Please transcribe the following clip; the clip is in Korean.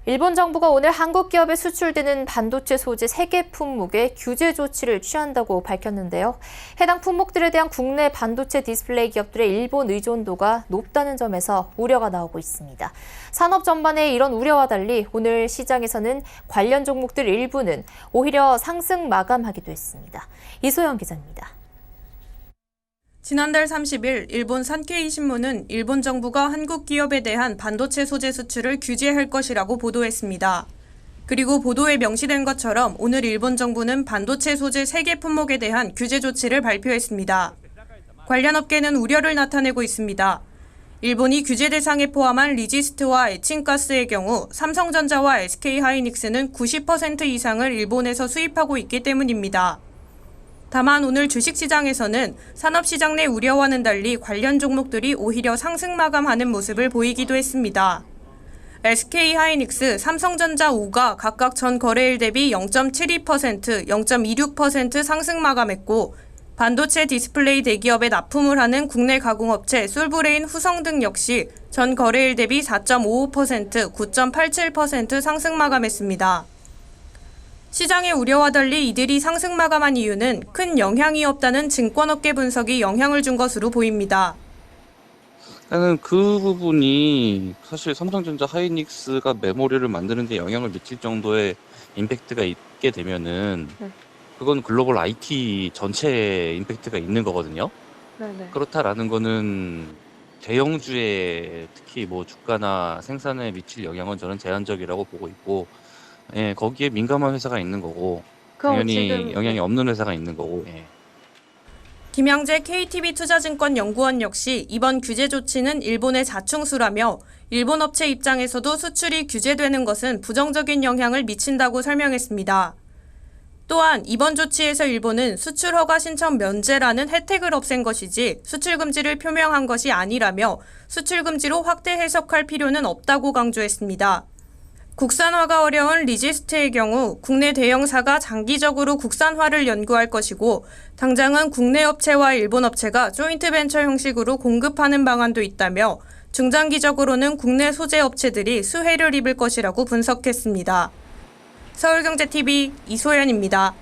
일본 정부가 오늘 한국 기업에 수출되는 반도체 소재 3개 품목에 규제 조치를 취한다고 밝혔는데요. 해당 품목들에 대한 국내 반도체 디스플레이 기업들의 일본 의존도가 높다는 점에서 우려가 나오고 있습니다. 산업 전반의 이런 우려와 달리 오늘 시장에서는 관련 종목들 일부는 오히려 상승 마감하기도 했습니다. 이소영 기자입니다. 지난달 30일 일본 산케이 신문은 일본 정부가 한국 기업에 대한 반도체 소재 수출을 규제할 것이라고 보도했습니다. 그리고 보도에 명시된 것처럼 오늘 일본 정부는 반도체 소재 3개 품목에 대한 규제 조치를 발표했습니다. 관련 업계는 우려를 나타내고 있습니다. 일본이 규제 대상에 포함한 리지스트와 에칭가스의 경우 삼성전자와 SK하이닉스는 90% 이상을 일본에서 수입하고 있기 때문입니다. 다만 오늘 주식시장에서는 산업시장 내 우려와는 달리 관련 종목들이 오히려 상승 마감하는 모습을 보이기도 했습니다. SK하이닉스, 삼성전자 5가 각각 전 거래일 대비 0.72%, 0.26% 상승 마감했고 반도체 디스플레이 대기업에 납품을 하는 국내 가공업체 솔브레인 후성 등 역시 전 거래일 대비 4.55%, 9.87% 상승 마감했습니다. 시장의 우려와 달리 이들이 상승 마감한 이유는 큰 영향이 없다는 증권업계 분석이 영향을 준 것으로 보입니다. 나는 그 부분이 사실 삼성전자 하이닉스가 메모리를 만드는 데 영향을 미칠 정도의 임팩트가 있게 되면은 그건 글로벌 IT 전체에 임팩트가 있는 거거든요. 네네. 그렇다라는 거는 대형주에 특히 뭐 주가나 생산에 미칠 영향은 저는 제한적이라고 보고 있고, 예, 거기에 민감한 회사가 있는 거고, 당연히 영향이 없는 회사가 있는 거고. 예. 김양재 KTB투자증권 연구원 역시 이번 규제 조치는 일본의 자충수라며 일본 업체 입장에서도 수출이 규제되는 것은 부정적인 영향을 미친다고 설명했습니다. 또한 이번 조치에서 일본은 수출 허가 신청 면제라는 혜택을 없앤 것이지 수출 금지를 표명한 것이 아니라며 수출 금지로 확대 해석할 필요는 없다고 강조했습니다. 국산화가 어려운 리지스트의 경우 국내 대형사가 장기적으로 국산화를 연구할 것이고 당장은 국내 업체와 일본 업체가 조인트 벤처 형식으로 공급하는 방안도 있다며 중장기적으로는 국내 소재 업체들이 수혜를 입을 것이라고 분석했습니다. 서울경제TV 이소연입니다.